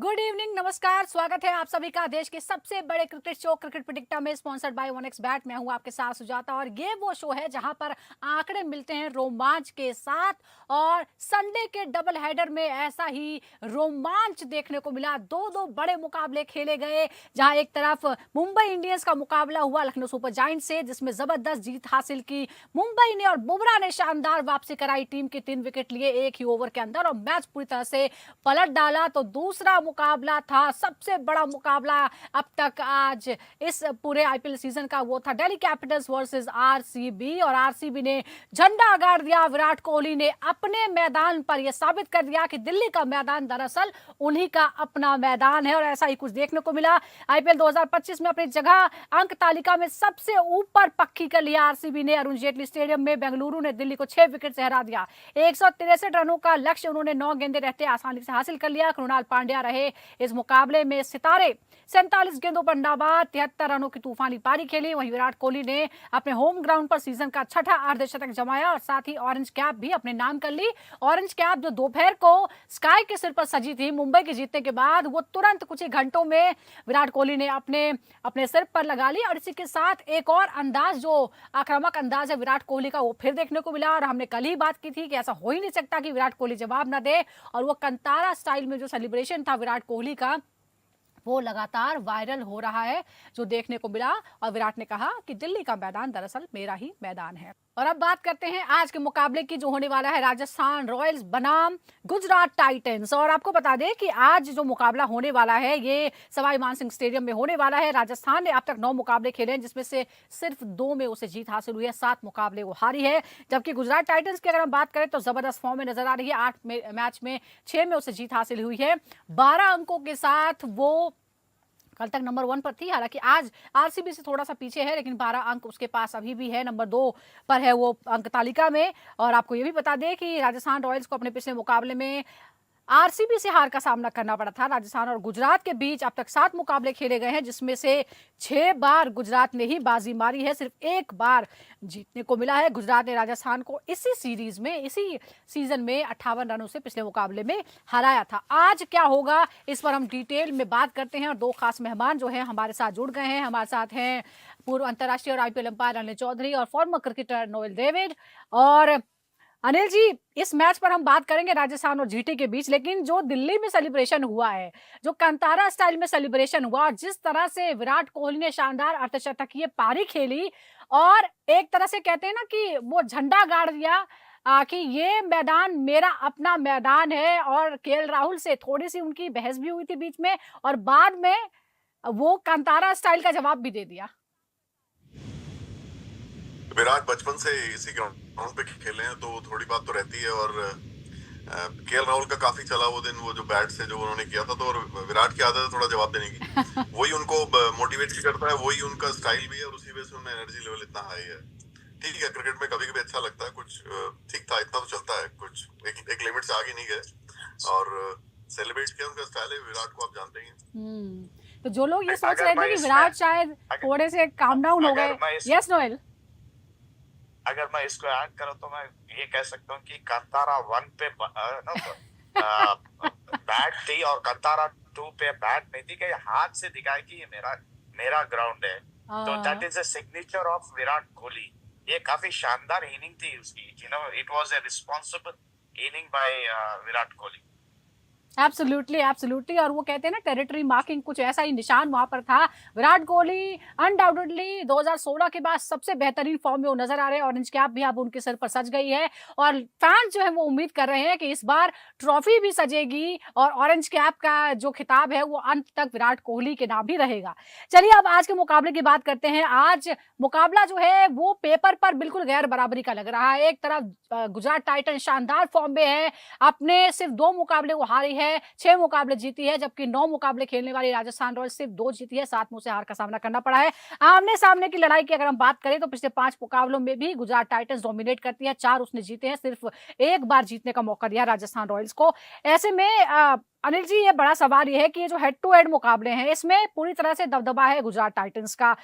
Good evening, नमस्कार, स्वागत है आप सभी का देश के सबसे बड़े क्रिकेट शो क्रिकेट प्रेडिक्टर में, स्पॉन्सर्ड बाय 1xBet। मैं हूं आपके साथ सुजाता और ये वो शो है जहां पर आंकड़े मिलते हैं रोमांच के साथ। और संडे के डबल हेडर में ऐसा ही रोमांच देखने को मिला। दो बड़े मुकाबले खेले गए, जहां एक तरफ मुंबई इंडियंस का मुकाबला हुआ लखनऊ सुपर जायंट से, जिसमें जबरदस्त जीत हासिल की मुंबई ने और बुमराह ने शानदार वापसी कराई। टीम के 3 विकेट लिए एक ही ओवर के अंदर और मैच पूरी तरह से पलट डाला। तो दूसरा मुकाबला था सबसे बड़ा मुकाबला अब तक आज इस पूरे आईपीएल सीजन का, वो था दिल्ली कैपिटल्स वर्सेस आरसीबी। और आरसीबी ने झंडा गाड़ दिया। विराट कोहली ने अपने मैदान पर यह साबित कर दिया कि दिल्ली का मैदान दरअसल उन्हीं का अपना मैदान है। और ऐसा ही कुछ देखने को मिला। आईपीएल 2025 में अपनी जगह अंक तालिका में सबसे ऊपर पक्की कर लिया आरसीबी ने। अरुण जेटली स्टेडियम में बेंगलुरु ने दिल्ली को 6 विकेट से हरा दिया। 163 रनों का लक्ष्य उन्होंने 9 गेंदें रहते आसानी से हासिल कर लिया। कृणाल पांड्या रहे इस मुकाबले में सितारे। 47 गेंदों पर नाबाद 73 रनों की तूफानी पारी खेली। वहीं विराट कोहली ने अपने होम ग्राउंड पर सीजन का छठा अर्धशतक जमाया और साथ ही ऑरेंज कैप भी अपने नाम कर ली। ऑरेंज कैप जो दोपहर को स्काई के सिर पर सजी थी मुंबई के जीतने के बाद, वो तुरंत कुछ ही घंटों में विराट कोहली ने अपने सिर पर लगा ली। और इसी के साथ एक और अंदाज, जो आक्रामक अंदाज है विराट कोहली का, वो फिर देखने को मिला। और हमने कल ही बात की थी कि ऐसा हो ही नहीं सकता कि विराट कोहली जवाब ना दे। और वो कंतारा स्टाइल में जो सेलिब्रेशन था विराट कोहली का, वो लगातार वायरल हो रहा है, जो देखने को मिला। और विराट ने कहा कि दिल्ली का मैदान दरअसल मेरा ही मैदान है। और अब बात करते हैं आज के मुकाबले की, जो होने वाला है राजस्थान रॉयल्स बनाम गुजरात टाइटंस। और आपको बता दें कि आज जो मुकाबला होने वाला है ये सवाई मानसिंह स्टेडियम में होने वाला है। राजस्थान ने अब तक 9 मुकाबले खेले हैं, जिसमें से सिर्फ 2 में उसे जीत हासिल हुई है। 7 मुकाबले वो हारी है। जबकि गुजरात टाइटंस की अगर हम बात करें तो जबरदस्त फॉर्म में नजर आ रही है। 8 मैच में 6 में उसे जीत हासिल हुई है। 12 अंकों के साथ वो कल तक नंबर 1 पर थी। हालांकि आज आरसीबी से थोड़ा सा पीछे है, लेकिन 12 अंक उसके पास अभी भी है। नंबर 2 पर है वो अंक तालिका में। और आपको ये भी बता दें कि राजस्थान रॉयल्स को अपने पिछले मुकाबले में आरसीबी से हार का सामना करना पड़ा था। राजस्थान और गुजरात के बीच अब तक 7 मुकाबले खेले गए हैं, जिसमें से 6 बार गुजरात ने ही बाजी मारी है। सिर्फ 1 बार जीतने को मिला है। गुजरात ने राजस्थान को इसी सीरीज में, इसी सीजन में 58 रनों से पिछले मुकाबले में हराया था। आज क्या होगा इस पर हम डिटेल में बात करते हैं। और 2 खास मेहमान जो है हमारे साथ जुड़ गए हैं। हमारे साथ हैं पूर्व अंतर्राष्ट्रीय और आईपीएल अंपायर अनिल चौधरी और फॉर्मर क्रिकेटर नोएल डेविड। और अनिल जी, इस मैच पर हम बात करेंगे राजस्थान और जीटी के बीच, लेकिन जो दिल्ली में सेलिब्रेशन हुआ है, जो कंतारा स्टाइल में सेलिब्रेशन हुआ, और जिस तरह से विराट कोहली ने शानदार अर्धशतकीय पारी खेली और एक तरह से कहते हैं ना कि वो झंडा गाड़ दिया कि ये मैदान मेरा अपना मैदान है। और केएल राहुल से थोड़ी सी उनकी बहस भी हुई थी बीच में, और बाद में वो कंतारा स्टाइल का जवाब भी दे दिया। विराट बचपन से इसी ग्राउंड पे खेले हैं, तो थोड़ी बात तो रहती है। और केएल राहुल का काफी चला वो दिन, वो जो बैट से जो उन्होंने किया था। तो और विराट की आदत है थोड़ा जवाब देने की। वही उनको मोटिवेट भी करता है, वही उनका स्टाइल भी है, और उसी वजह से उनमें एनर्जी लेवल इतना हाई है। ठीक है, क्रिकेट में कभी कभी अच्छा लगता है, कुछ ठीक था, इतना तो चलता है, कुछ एक लिमिट से आगे नहीं गए और सेलिब्रेट किया। उनका स्टाइल है, विराट को आप जानते ही हैं। तो जो लोग ये सोच रहे थे कि विराट शायद थोड़े से काम डाउन हो गए, यस नोएल, अगर मैं इसको ऐड करूं तो मैं ये कह सकता हूँ कि कंतारा 1 पे बैट थी और कंतारा 2 पे बैट नहीं थी, कि हाथ से दिखाए कि ये मेरा ग्राउंड है। तो that is a signature of Virat Kohli. ये काफी शानदार इनिंग थी उसकी, it was a responsible inning by Virat Kohli. Absolutely absolutely. और वो कहते हैं ना टेरिटरी मार्किंग, कुछ ऐसा ही निशान वहां पर था। विराट कोहली अनडाउटेडली 2016 के बाद सबसे बेहतरीन फॉर्म में वो नजर आ रहे हैं। ऑरेंज कैप भी अब उनके सर पर सज गई है और फैंस जो है वो उम्मीद कर रहे हैं कि इस बार ट्रॉफी भी सजेगी और ऑरेंज कैप का जो खिताब है वो अंत तक विराट कोहली के नाम ही रहेगा। चलिए अब आज के मुकाबले की बात करते हैं। आज मुकाबला जो है वो पेपर पर बिल्कुल गैर बराबरी का लग रहा है। एक तरफ गुजरात टाइटन शानदार फॉर्म में है, अपने सिर्फ 2 मुकाबले वो हारी है, 6 मुकाबले जीती है। जबकि 9 मुकाबले खेलने वाली राजस्थान रॉयल्स सिर्फ 2 जीती है, 7 में उसे हार का सामना करना पड़ा है। आमने सामने की लड़ाई की अगर हम बात करें तो पिछले 5 मुकाबलों में भी गुजरात टाइटंस डोमिनेट करती है, 4 उसने जीते हैं, सिर्फ 1 बार जीतने का मौका दिया राजस्थान रॉयल्स को। ऐसे में अनिल जी, ये बड़ा सवाल ये है कि ये जो हेड टू हेड मुकाबले हैं, इसमें पूरी तरह से दबदबा है गुजरात टाइटंस का।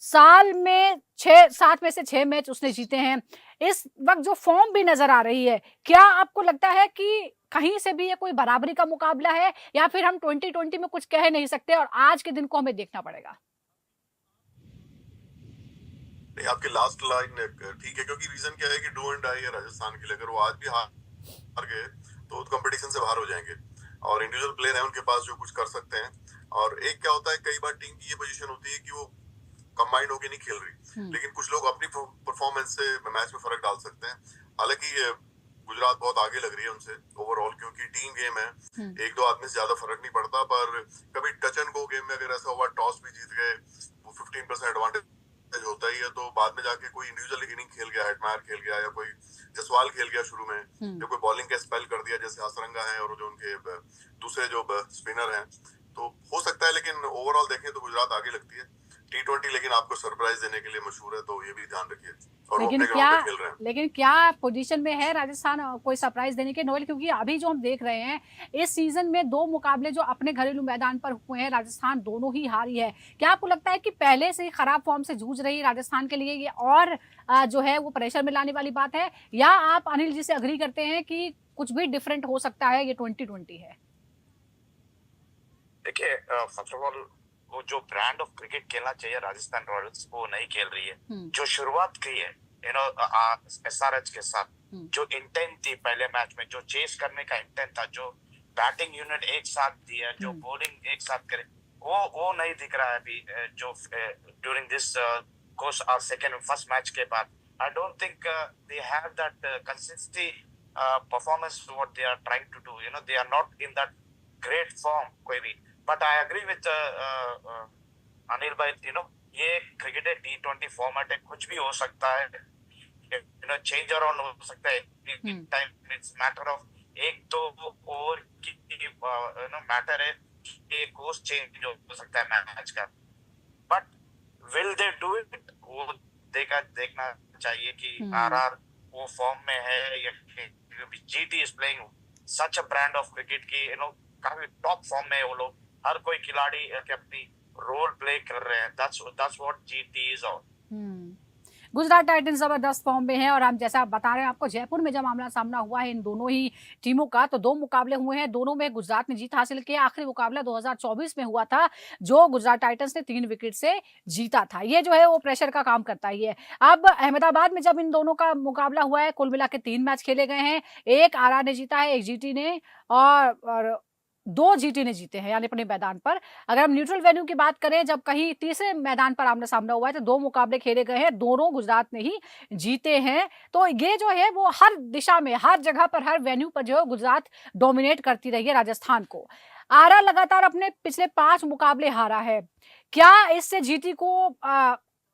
साल में 7 में से 6 मैच उसने जीते हैं। इस वक्त जो फॉर्म भी नजर आ रही है, क्या आपको लगता है कि कहीं से भी ये कोई बराबरी का मुकाबला है या फिर हम 2020 में कुछ कह नहीं सकते और आज के दिन को हमें देखना पड़ेगा? नहीं, आपकी लास्ट लाइन ठीक है, क्योंकि रीजन क्या है कि डू एंड डाई है राजस्थान के लिए। अगर वो आज भी हार गए तो कंपटीशन से बाहर हो जाएंगे, और इंडिविजुअल प्लेयर है उनके पास जो कुछ कर सकते हैं। और एक क्या होता है, कई बार टीम की ये पोजीशन होती है कि वो कंबाइंड होके नहीं खेल रही, लेकिन कुछ लोग अपनी परफॉर्मेंस से मैच में फर्क डाल सकते हैं। हालांकि गुजरात बहुत आगे लग रही है उनसे ओवरऑल, क्योंकि टीम गेम है, एक दो आदमी से ज्यादा फर्क नहीं पड़ता। पर कभी टच एंड गो गेम में अगर ऐसा हुआ टॉस भी जीत गए, वो 15% एडवांटेज होता ही है, तो बाद में जाके कोई इंडिविजुअल इनिंग खेल गया, हेडमायर खेल गया या कोई जसवाल खेल गया शुरू में, जो कोई बॉलिंग का स्पेल कर दिया जैसे हसरंगा है और जो उनके दूसरे जो स्पिनर हैं, तो हो सकता है। लेकिन ओवरऑल देखें तो गुजरात आगे लगती है। T20 लेकिन आपको सरप्राइज देने के लिए मशहूर है, तो ये भी ध्यान रखिए। और वो अपने ग्राउंड पे खेल रहे हैं। लेकिन क्या पोजीशन में है राजस्थान कोई सरप्राइज देने के, नोएल? क्योंकि अभी जो हम देख रहे हैं इस सीजन में 2 मुकाबले जो अपने घरेलू मैदान पर हुए हैं, राजस्थान दोनों ही हारी है। क्या आपको लगता है कि पहले से ही खराब फॉर्म से जूझ रही राजस्थान के लिए ये और जो है वो प्रेशर में लाने वाली बात है, या आप अनिल जी से अग्री करते हैं कि कुछ भी डिफरेंट हो सकता है, ये 2020 है? देखिए, फर्स्ट ऑफ ऑल वो जो ब्रांड ऑफ क्रिकेट खेलना चाहिए राजस्थान रॉयल्स वो नहीं खेल रही है। जो शुरुआत की है SRH के साथ, जो इंटेंट थी पहले मैच में, जो चेस करने का इंटेंट था, जो बैटिंग यूनिट एक साथ दिया, जो बॉलिंग एक साथ करे, वो नहीं दिख रहा है अभी। जो ड्यूरिंग दिस कोर्स और फर्स्ट मैच के बाद, I don't think they have that consistency performance what they are trying to do. They are not in that great form कोई भी। But I agree with Anil भाई, ये क्रिकेट है, T20 format है, कुछ भी हो सकता है, चेंज अराउंड हो सकता है। Time it's matter of 1-2 over की मैटर है कि कोर्स चेंज हो सकता है मैच का। But will they do it, वो देखना चाहिए कि RR वो फॉर्म में है या GT is playing such a brand of cricket की काफी टॉप फॉर्म में है वो लोग। हर कोई खिलाड़ी अपनी रोल प्ले कर रहे हैं। that's what GT is all। Gujarat Titans जबरदस्त फॉर्म में है, और हम जैसा आप बता रहे हैं, आपको जयपुर में जब आमना सामना हुआ है इन दोनों ही टीमों का, तो 2 मुकाबले हुए हैं, दोनों में गुजरात ने जीत हासिल की। आखिरी मुकाबला 2024 में हुआ था, जो गुजरात टाइटंस ने 3 विकेट से जीता था। ये जो है वो प्रेशर का काम करता ही है। अब अहमदाबाद में जब इन दोनों का मुकाबला हुआ है, कुल मिला के 3 मैच खेले गए हैं। एक RR ने जीता है, एक GT ने, और 2 GT ने जीते हैं, यानी अपने मैदान पर। अगर हम न्यूट्रल वेन्यू की बात करें, जब कहीं तीसरे मैदान पर आमना सामना हुआ है, तो 2 मुकाबले खेले गए हैं, दोनों गुजरात ने ही जीते हैं। तो ये जो है वो हर दिशा में, हर जगह पर, हर वेन्यू पर जो है गुजरात डोमिनेट करती रही है राजस्थान को। RR लगातार अपने पिछले 5 मुकाबले हारा है। क्या इससे GT को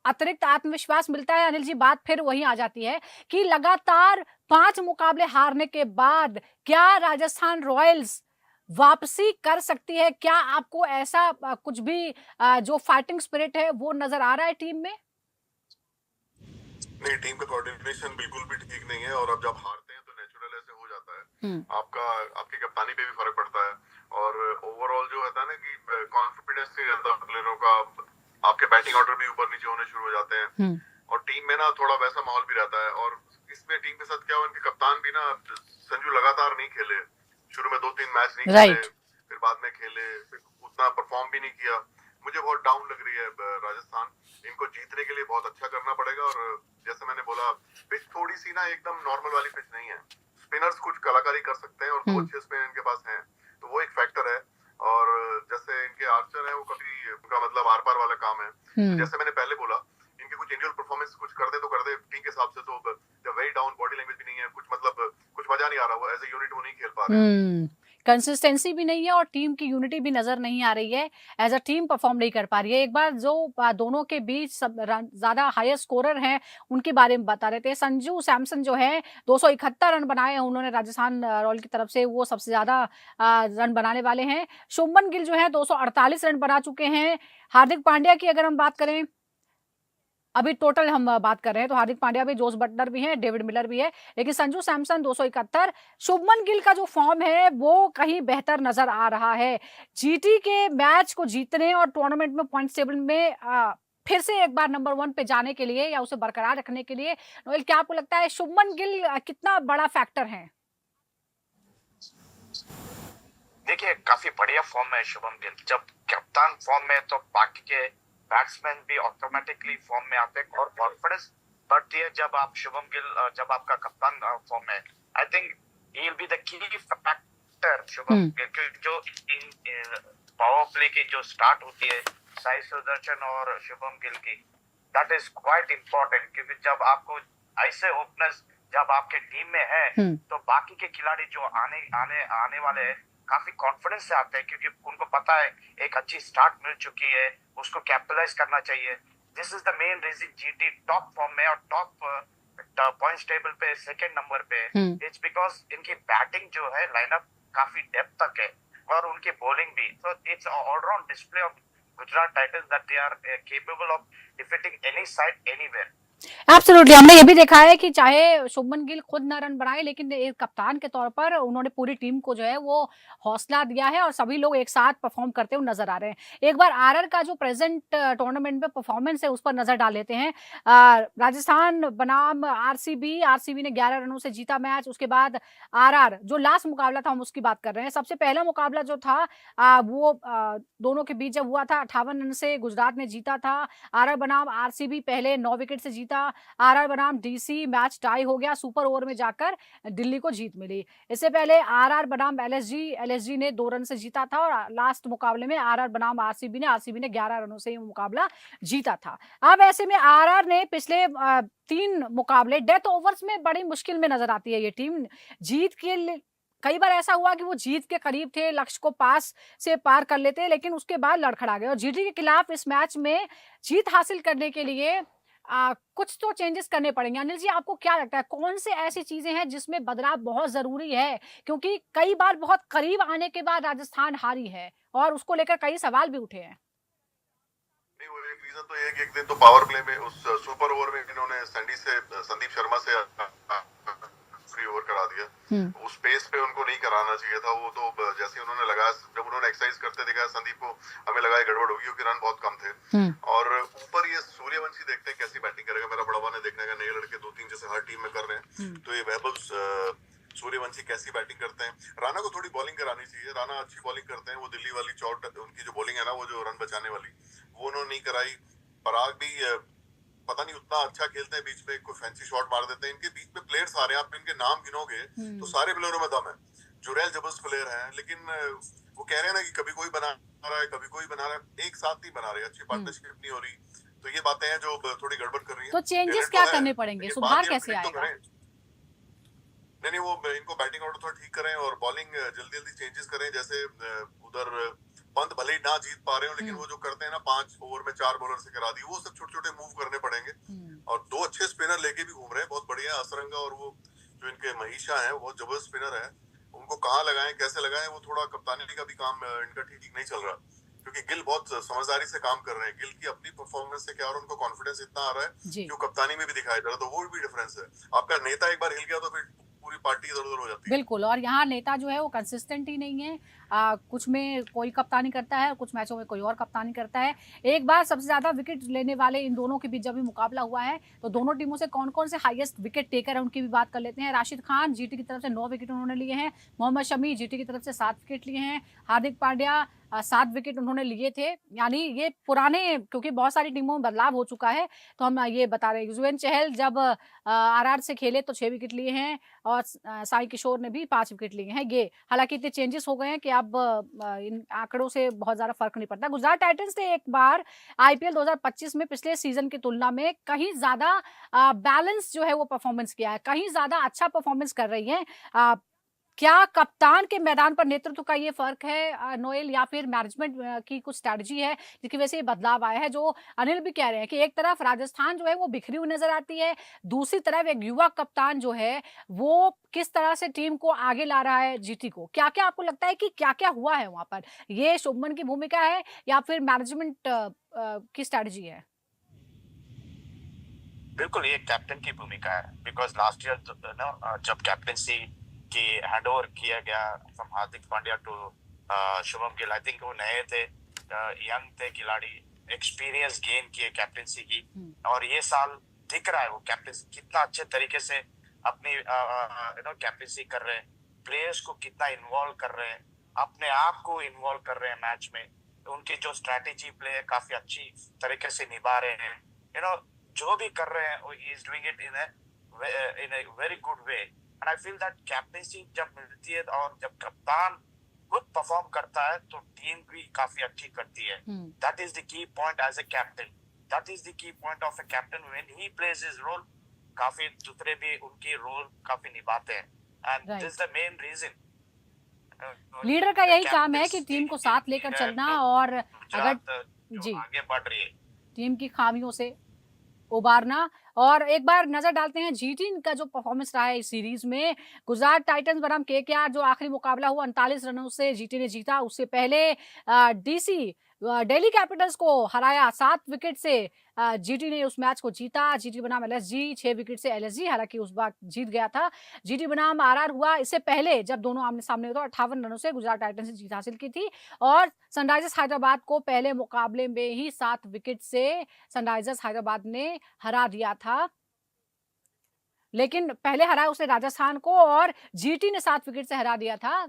अतिरिक्त आत्मविश्वास मिलता है? अनिल जी, बात फिर वही आ जाती है कि लगातार 5 मुकाबले हारने के बाद क्या राजस्थान रॉयल्स वापसी कर सकती है? क्या आपको ऐसा कुछ भी जो फाइटिंग स्पिरिट है वो नजर आ रहा है टीम में? नहीं, टीम का कोऑर्डिनेशन बिल्कुल भी ठीक नहीं है, और अब जब हारते हैं तो नेचुरल ऐसे हो जाता है। आपकी कप्तानी पे भी फर्क पड़ता है, और ओवरऑल जो होता है ना कि कॉन्फिडेंस नहीं रहता प्लेयरों का, आपके बैटिंग ऑर्डर भी ऊपर नीचे होने शुरू हो जाते हैं, और टीम में ना थोड़ा वैसा माहौल भी रहता है। और इसमें टीम के साथ क्या हुआ, इनके कप्तान भी ना, संजू लगातार नहीं खेले, शुरू में 2-3 मैच नहीं खेले, फिर बाद में खेले, फिर उतना परफॉर्म भी नहीं किया। मुझे बहुत डाउन लग रही है राजस्थान। इनको जीतने के लिए बहुत अच्छा करना पड़ेगा, और जैसे मैंने बोला, पिच थोड़ी सी ना एकदम नॉर्मल वाली पिच नहीं है। स्पिनर्स कुछ कलाकारी कर सकते हैं, और 2 अच्छे स्पिनर इनके पास हैं, तो वो एक फैक्टर है। और जैसे इनके आर्चर है, वो कभी उनका मतलब आर पार वाला काम है। तो जैसे मैंने पहले बोला, इनके कुछ इंडिविजुअल परफॉर्मेंस कुछ कर दे तो कर दे टीम के हिसाब से, तो जब वेरी डाउन, बॉडी लैंग्वेज भी नहीं है, कुछ मतलब कुछ मजा नहीं आ रहा, वो एज ए यूनिट वो नहीं खेल पा रहे हैं। कंसिस्टेंसी भी नहीं है और टीम की यूनिटी भी नजर नहीं आ रही है, एज अ टीम परफॉर्म नहीं कर पा रही है। एक बार जो दोनों के बीच ज्यादा हाईएस्ट स्कोरर हैं उनके बारे में बता रहे थे, संजू सैमसन जो है 271 रन बनाए हैं उन्होंने राजस्थान रॉयल की तरफ से, वो सबसे ज्यादा रन बनाने वाले हैं। शुभमन गिल जो है 248 रन बना चुके हैं। हार्दिक पांड्या की अगर हम बात करें, अभी टोटल हम बात कर रहे हैं, तो हार्दिक पांड्या भी, जोस बटलर भी हैं, डेविड मिलर भी है, लेकिन संजू सैमसन 271। शुभमन गिल का जो फॉर्म है वो कहीं बेहतर नजर आ रहा है। GT के मैच को जीतने और टूर्नामेंट में पॉइंट टेबल में फिर से एक बार नंबर 1 पे जाने के लिए या उसे बरकरार रखने के लिए, नोएल, क्या आपको लगता है शुभमन गिल कितना बड़ा फैक्टर है? देखिए काफी बढ़िया फॉर्म में है शुभम गिल। जब कप्तान फॉर्म में है तो बाकी के बैट्समैन भी ऑटोमेटिकली फॉर्म में आते हैं और कॉन्फिडेंस बढ़ती है जब आप शुभम गिल जब आपका कप्तान फॉर्म में। I think he will be the key factor Shubham Gill, क्योंकि जो पावर प्ले की जो स्टार्ट होती है साई सुदर्शन और शुभम गिल की, दैट इज क्वाइट इम्पोर्टेंट, क्योंकि जब आपको ऐसे ओपनर्स जब आपके टीम में है तो बाकी के खिलाड़ी जो आने आने आने वाले हैं काफी कॉन्फिडेंस से आते हैं, क्योंकि उनको पता है एक अच्छी स्टार्ट मिल चुकी है, उसको कैपिटलाइज करना चाहिए। This is the main reason GT top form में और टॉप पॉइंट्स टेबल पे सेकंड नंबर पे। इट्स बिकॉज इनकी बैटिंग जो है लाइनअप काफी डेप्थ तक है और उनकी बॉलिंग भी। तो it's allround display of Gujarat Titans that they are capable of defeating any side anywhere. Absolutely, हमने ये भी देखा है कि चाहे शुभमन गिल खुद न रन बनाए, लेकिन एक कप्तान के तौर पर उन्होंने पूरी टीम को जो है वो हौसला दिया है और सभी लोग एक साथ परफॉर्म करते हुए नजर आ रहे हैं। एक बार आरआर का जो प्रेजेंट टूर्नामेंट में परफॉर्मेंस है उस पर नजर डाल लेते हैं। राजस्थान बनाम आरसीबी ने 11 रनों से जीता मैच। उसके बाद आरआर जो लास्ट मुकाबला था हम उसकी बात कर रहे हैं। सबसे पहला मुकाबला जो था वो दोनों के बीच जब हुआ था 58 रन से गुजरात ने जीता था। आरआर बनाम आरसीबी पहले 9 विकेट से जीता। आरआर बनाम डीसी मैच टाई हो गया, सुपर ओवर में जाकर दिल्ली को जीत मिली। इससे पहले आरआर बनाम एलएसजी ने 2 रन से जीता था और लास्ट मुकाबले में आरआर बनाम आरसीबी ने 11 रनों से मुकाबला जीता था। अब ऐसे में आरआर ने पिछले 3 मुकाबले डेथ ओवर्स में बड़ी मुश्किल में नजर आती है ये टीम। जीत के लिए कई बार ऐसा हुआ कि वो जीत के करीब थे, लक्ष्य को पास से पार कर लेते, लेकिन उसके बाद लड़खड़ा गए। और जीटी के खिलाफ इस मैच में जीत हासिल करने के लिए कुछ तो चेंजेस करने पड़ेंगे। अनिल जी, आपको क्या लगता है कौन से ऐसी चीजें हैं जिसमें बदलाव बहुत जरूरी है? क्योंकि कई बार बहुत करीब आने के बाद राजस्थान हारी है और उसको लेकर कई सवाल भी उठे हैं। नहीं, वो एक रीजन तो ये कि एक दिन तो पावर प्ले में उस सुपर ओवर में इन्होंने संदीप शर्मा से फ्री ओवर करा दिया। उस पेस पे उनको नहीं कराना चाहिए था। वो तो जैसे उन्होंने लगाया, जब उन्होंने एक्सरसाइज करते दिखाया संदीप को, हमें लगा गड़बड़ होगी क्योंकि रन बहुत कम थे। और ऊपर ये सूर्यवंशी देखते हैं कैसी बैटिंग करेगा। मेरा बड़ावा ने देखने का, नए लड़के 2-3 जैसे हर टीम में कर रहे हैं, तो ये वैभव सूर्यवंशी कैसी बैटिंग करते हैं। राणा को थोड़ी बॉलिंग करानी चाहिए, राणा अच्छी बॉलिंग करते हैं। वो दिल्ली वाली चौट उनकी जो बॉलिंग है ना, वो जो रन बचाने वाली, वो उन्होंने नहीं कराई। पराग भी पता नहीं उतना अच्छा खेलते हैं, बीच में कोई फैंसी शॉट मार देते हैं। इनके बीच में प्लेयर्स आ रहे हैं, आप इनके नाम गिनोगे तो सारे प्लेयरों में दम है। जुरैल जबरदस्त प्लेयर है, लेकिन वो कह रहे हैं ना कि कभी कोई बना रहा है कभी कोई बना रहा है, एक साथ नहीं बना रहे, अच्छी पार्टनरशिप नहीं हो रही। तो ये बातें हैं जो थोड़ी गड़बड़ कर रही है। तो चेंजेस क्या करने पड़ेंगे, सुधार कैसे आएगा? नहीं, वो इनको बैटिंग ऑर्डर थोड़ा ठीक करें और बॉलिंग जल्दी जल्दी चेंजेस करें। जैसे उधर पंत भले ही ना जीत पा रहे हो, लेकिन वो जो करते हैं ना 5 ओवर में 4 बॉलर से करा दी, वो सब छोटे छोटे मूव करने पड़ेंगे। और 2 अच्छे स्पिनर लेके भी घूम रहे हैं, बहुत बढ़िया। असरंगा और वो जो इनके महीशा है, बहुत जबरदस्त स्पिनर है। उनको कहाँ लगाएं, कैसे लगाएं, वो थोड़ा कप्तानी का भी काम इनका ठीक नहीं चल रहा, क्योंकि गिल बहुत समझदारी से काम कर रहे हैं। गिल की अपनी परफॉर्मेंस से क्या, और उनको कॉन्फिडेंस इतना आ रहा है जो कप्तानी में भी दिखाई दे रहा, तो वो भी डिफरेंस है। आपका नेता एक बार हिल गया तो फिर पूरी पार्टी इधर उधर हो जाती है। बिल्कुल, और यहाँ नेता जो है वो कंसिस्टेंट ही नहीं है। कुछ में कोई कप्तानी करता है और कुछ मैचों में कोई और कप्तानी करता है। एक बार सबसे ज्यादा विकेट लेने वाले इन दोनों के बीच जब भी मुकाबला हुआ है तो दोनों टीमों से कौन कौन से हाईएस्ट विकेट टेकर है उनकी भी बात कर लेते हैं। राशिद खान जीटी की तरफ से 9 विकेट उन्होंने लिए हैं। मोहम्मद शमी जीटी की तरफ से 7 विकेट लिए हैं। हार्दिक पांड्या 7 विकेट उन्होंने लिए थे। यानी ये पुराने, क्योंकि बहुत सारी टीमों में बदलाव हो चुका है तो हम ये बता रहे हैं। युजवेंद्र चहल जब आरआर से खेले तो 6 विकेट लिए हैं और साई किशोर ने भी 5 विकेट लिए हैं। ये हालांकि इतने चेंजेस हो गए हैं कि अब इन आंकड़ों से बहुत ज्यादा फर्क नहीं पड़ता। गुजरात टाइटंस ने एक बार आईपीएल 2025 में पिछले सीजन की तुलना में कहीं ज्यादा बैलेंस जो है वो परफॉर्मेंस किया है, कहीं ज्यादा अच्छा परफॉर्मेंस कर रही है। क्या कप्तान के मैदान पर नेतृत्व का ये फर्क है नोएल, या फिर मैनेजमेंट की कुछ स्ट्रैटेजी है जिसकी वजह से ये बदलाव आया है? जो अनिल भी कह रहे हैं कि एक तरफ राजस्थान जो है वो बिखरी हुई नजर आती है, दूसरी तरफ एक युवा कप्तान जो है वो किस तरह से टीम को आगे ला रहा है जीटी को। क्या क्या आपको लगता है कि क्या क्या हुआ है वहां पर? ये शुभमन की भूमिका है या फिर मैनेजमेंट की स्ट्रैटेजी है? बिल्कुल ये कैप्टन की भूमिका है, बिकॉज लास्ट ईयर जब कैप्टनसी की हैंडओवर किया गया from Hardik Pandya to Shubham Gill, I think वो नए थे, यंग थे खिलाड़ी, एक्सपीरियंस गेन किए कैप्टनसी की। और ये साल दिख रहा है वो कैप्टनसी कितना अच्छे तरीके से अपनी कैप्टनसी कर रहे हैं, प्लेयर्स को कितना इन्वॉल्व कर रहे हैं। अपने आप को इन्वॉल्व कर रहे हैं मैच में, उनकी जो स्ट्रैटेजी प्ले है काफी अच्छी तरीके से निभा रहे हैं, जो भी कर रहे हैं he is doing it in a very good way. And I feel that captaincy जब मिलती है और जब कप्तान खुद परफॉर्म करता है तो टीम भी काफी अच्छी करती है। That is the key point as a captain, that is the key point of a captain when he plays his role. काफी दूसरे भी उनकी रोल काफी निभाते हैं, and this is the main reason. Leader का यही काम है कि टीम को साथ लेकर चलना, और अगर जी आगे बढ़ रही है टीम की खामियों से उबारना। और एक बार नजर डालते हैं जीटी का जो परफॉर्मेंस रहा है इस सीरीज में। गुजरात टाइटंस बनाम केकेआर जो आखिरी मुकाबला हुआ 39 रनों से जीटी ने जीता। उससे पहले डीसी दिल्ली कैपिटल्स को हराया 7 विकेट से। जीटी ने उस मैच को जीता। जीटी बनाम एलएसजी 6 विकेट से एलएसजी, हालांकि उस बार जीत गया था। जीटी बनाम आरआर हुआ इससे पहले जब दोनों आमने सामने हुए, 58 रनों से गुजरात टाइटंस ने जीत हासिल की थी। और सनराइजर्स हैदराबाद को पहले मुकाबले में ही 7 विकेट से सनराइजर्स हैदराबाद ने हरा दिया था। लेकिन पहले हराया उसने राजस्थान को, और जीटी ने 7 विकेट से हरा दिया था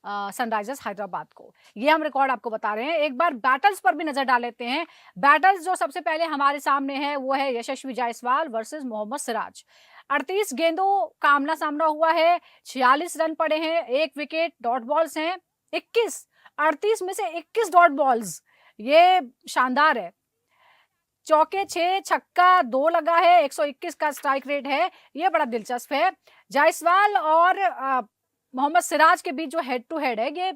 सनराइजर्स हैदराबाद को। ये हम रिकॉर्ड आपको बता रहे हैं। एक बार बैटल्स पर भी नजर डाल लेते हैं। बैटल्स जो सबसे पहले हमारे सामने है वो है यशस्वी जायसवाल वर्सेस मोहम्मद सिराज। 38 गेंदों का आमना सामना हुआ है, 46 रन पड़े हैं, 1 विकेट, डॉट बॉल्स हैं 21। 38 में से 21 डॉट बॉल्स, ये शानदार है। चौके 6, छक्का 2 लगा है, 121 का स्ट्राइक रेट है। ये बड़ा दिलचस्प है। जायसवाल और मोहम्मद सिराज के बीच जो हेड टू हेड है ये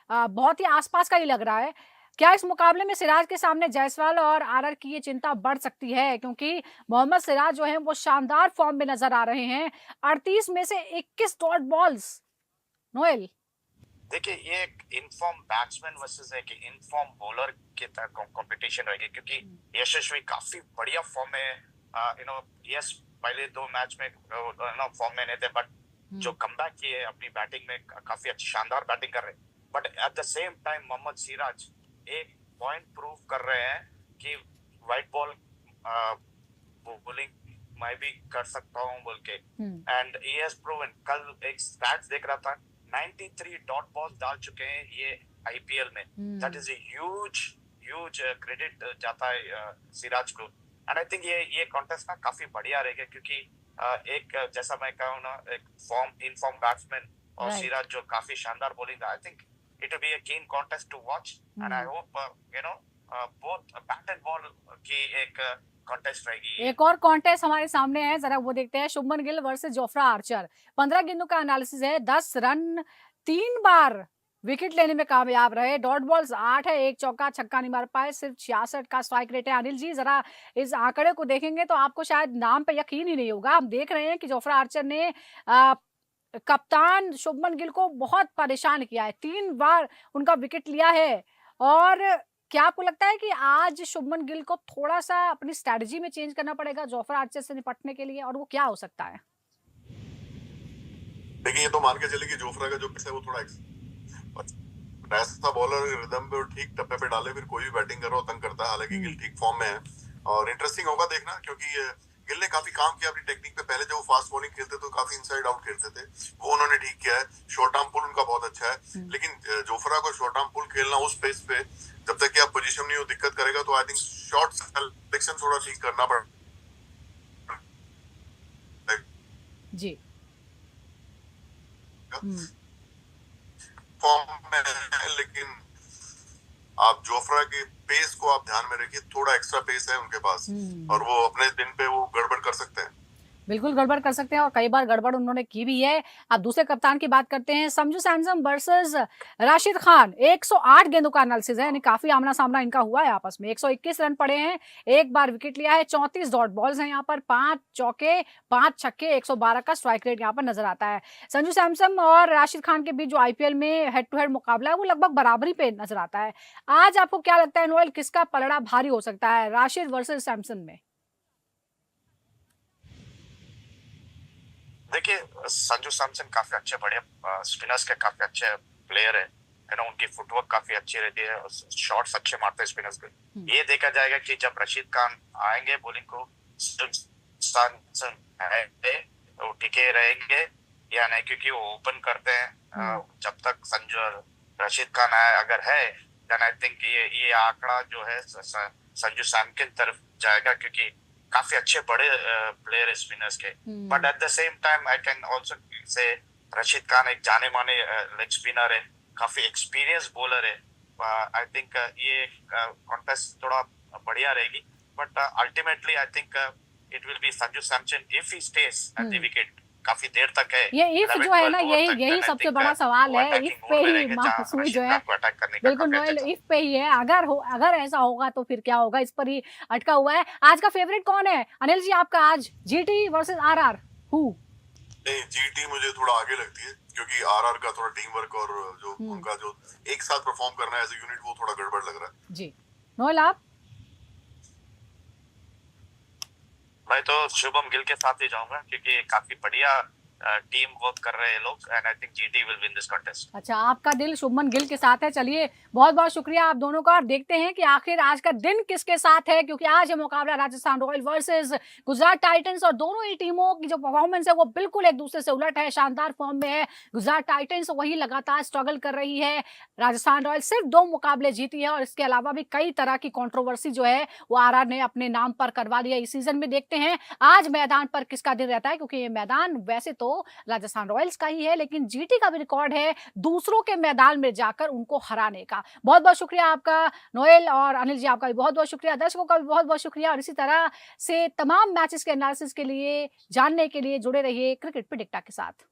बहुत ही आसपास का ही लग रहा है। क्या इस मुकाबले में सिराज के सामने जायसवाल और आरआर की ये चिंता बढ़ सकती है? क्योंकि मोहम्मद सिराज जो है वो शानदार फॉर्म में नजर आ रहे हैं। 38 में से 21 डॉट बॉल्स। नोएल, देखिए ये एक इनफॉर्म बैट्समैन वर्सेस एक इनफॉर्म बॉलर की तरह कंपटीशन रहेगी, क्योंकि यशस्वी काफी बढ़िया फॉर्म में यस पहले 2 मैच में फॉर्म में नहीं थे, बट जो कमबैक किए अपनी बैटिंग में काफी अच्छी शानदार बैटिंग कर रहे हैं। But at the same time Mohammed Siraj एक पॉइंट प्रूव कर रहे हैं कि व्हाइट बॉल बॉलिंग मैं भी कर सकता हूँ बोल के, एंड ही हैज प्रूवन। कल एक स्टैट्स देख रहा था, 93 डॉट बॉल्स डाल चुके हैं ये आईपीएल में। That is a huge credit जाता है सिराज को। एंड आई थिंक ये कॉन्टेस्ट ना काफी बढ़िया रहेगा, क्योंकि एक जैसा मैं कहूँ ना, एक इनफॉर्म बैट्समैन और सिराज जो काफी शानदार bowling, I think it will be a keen contest to watch. And I hope both bat and ball की एक कॉन्टेस्ट रहेगी। एक और कॉन्टेस्ट हमारे सामने है, जरा वो देखते हैं। Shubman Gill versus Jofra Archer. 15 गेंदों का एनालिसिस है। 10 रन, 3 बार विकेट लेने में कामयाब रहे। डॉट बॉल्स 8 है, 1 चौका छक्का नहीं मार पाए, सिर्फ 66 का स्ट्राइक रेट है। अनिल जी जरा इस आंकड़े को देखेंगे तो आपको शायद नाम पे यकीन ही नहीं होगा। हम देख रहे हैं कि जोफ्रा आर्चर ने कप्तान शुभमन गिल को बहुत परेशान किया है। 3 बार उनका विकेट लिया है। और क्या आपको लगता है कि आज शुभमन गिल को थोड़ा सा अपनी स्ट्रेटजी में चेंज करना पड़ेगा जोफ्रा आर्चर से निपटने के लिए, और वो क्या हो सकता है? देखिए ये तो मान के चले कि जोफ्रा का जो पिच है वो थोड़ा ऐसा बॉलर रिदम पे और ठीक टप्पे पे डाले फिर कोई भी बैटिंग कर रहा हो तंग करता है। हालांकि गिल ठीक फॉर्म में है और इंटरेस्टिंग होगा देखना, क्योंकि गिल ने काफी काम किया अपनी टेक्निक पे। पहले जब वो फास्ट बॉलिंग खेलते तो काफी इनसाइड आउट खेलते थे, वो उन्होंने ठीक किया है। शॉर्ट आर्म पुल उनका बहुत अच्छा है, लेकिन जोफ्रा को शॉर्ट आर्म पुल खेलना उस पेस पे जब तक कि आप पोजीशन नहीं हो दिक्कत करेगा। तो आई थिंक शॉर्ट सिलेक्शन थोड़ा ठीक करना पड़ेगा जी। फॉर्म में है, लेकिन आप जोफ्रा के पेस को आप ध्यान में रखिए, थोड़ा एक्स्ट्रा पेस है उनके पास और वो अपने दिन पे वो गड़बड़ कर सकते हैं। बिल्कुल गड़बड़ कर सकते हैं, और कई बार गड़बड़ उन्होंने की भी है। अब दूसरे कप्तान की बात करते हैं। संजू सैमसन वर्सेस राशिद खान। 108 गेंदों का एनालिसिस है, यानी काफी आमना सामना इनका हुआ है आपस में। 121 रन पड़े हैं, 1 बार विकेट लिया है, 34 डॉट बॉल्स हैं यहाँ पर, 5 चौके 5 छक्के, 112 का स्ट्राइक रेट यहाँ पर नजर आता है। संजू सैमसन और राशिद खान के बीच जो आईपीएल में हेड टू हेड मुकाबला है वो लगभग बराबरी पे नजर आता है। आज आपको क्या लगता है नोएल, किसका पलड़ा भारी हो सकता है राशिद वर्सेस सैमसन में? देखिए संजू सैमसन काफी अच्छे बड़े स्पिनर्स के काफी अच्छे प्लेयर है, उनकी फुटवर्क काफी अच्छी रहती है, शॉट्स अच्छे मारते हैं स्पिनर्स के। ये देखा जाएगा कि जब रशीद खान आएंगे बॉलिंग को, सैमसन वो टिके रहेंगे या नहीं, क्योंकि वो ओपन करते हैं। जब तक संजू रशीद खान अगर है, देन आई थिंक ये आंकड़ा जो है संजू सैमसन तरफ जाएगा, क्योंकि काफी अच्छे बड़े प्लेयर है स्पिनर्स के। But at the same time I can also say Rashid Khan एक जाने माने लेग स्पिनर है, काफी एक्सपीरियंस बॉलर है। आई थिंक ये कॉन्टेस्ट थोड़ा बढ़िया रहेगी, but ultimately I think it will B Sanju Samson if he stage at the wicket काफी देर तक है। ये इफ जो है ना, यही सबसे बड़ा सवाल है। इफ पे ही सुई जो है, बिल्कुल नोएल, इफ पे ही है। अगर ऐसा होगा तो फिर क्या होगा, इस पर ही अटका हुआ है। आज का फेवरेट कौन है अनिल जी आपका? आज जीटी वर्सेस आरआर, हु? नहीं, जीटी मुझे थोड़ा आगे लगती है, क्योंकि आरआर का थोड़ा टीम वर्क और जो उनका जो एक साथ परफॉर्म करना है एज ए यूनिट, वो थोड़ा गड़बड़ लग रहा है जी। नोएल आप? मैं तो शुभम गिल के साथ ही जाऊंगा, क्योंकि काफी बढ़िया टीम वर्क कर रहे हैं लोग, and I think GT will win this contest. अच्छा, आपका दिल शुभमन गिल के साथ है। चलिए, बहुत बहुत शुक्रिया आप दोनों का। और देखते हैं कि आखिर आज का दिन किसके साथ है, क्योंकि आज है मुकाबला Rajasthan royal versus Gujarat Titans, और दोनों ही टीमों की जो परफॉर्मेंस है वो बिल्कुल एक दूसरे से उलट है। शानदार फॉर्म में है गुजरात टाइटंस, वही लगातार स्ट्रगल कर रही है। राजस्थान रॉयल सिर्फ 2 मुकाबले जीती है, और इसके अलावा भी कई तरह की कॉन्ट्रोवर्सी जो है वो आरआर ने अपने नाम पर करवा लिया इस सीजन में। देखते हैं आज मैदान पर किसका दिन रहता है, क्योंकि ये मैदान वैसे तो राजस्थान रॉयल्स का ही है, लेकिन जीटी का भी रिकॉर्ड है दूसरों के मैदान में जाकर उनको हराने का। बहुत बहुत शुक्रिया आपका नोएल, और अनिल जी आपका भी बहुत बहुत शुक्रिया। दर्शकों का भी बहुत बहुत शुक्रिया, और इसी तरह से तमाम मैचेस के एनालिसिस के लिए, जानने के लिए जुड़े रहिए क्रिकेट प्रेडिक्टर के साथ।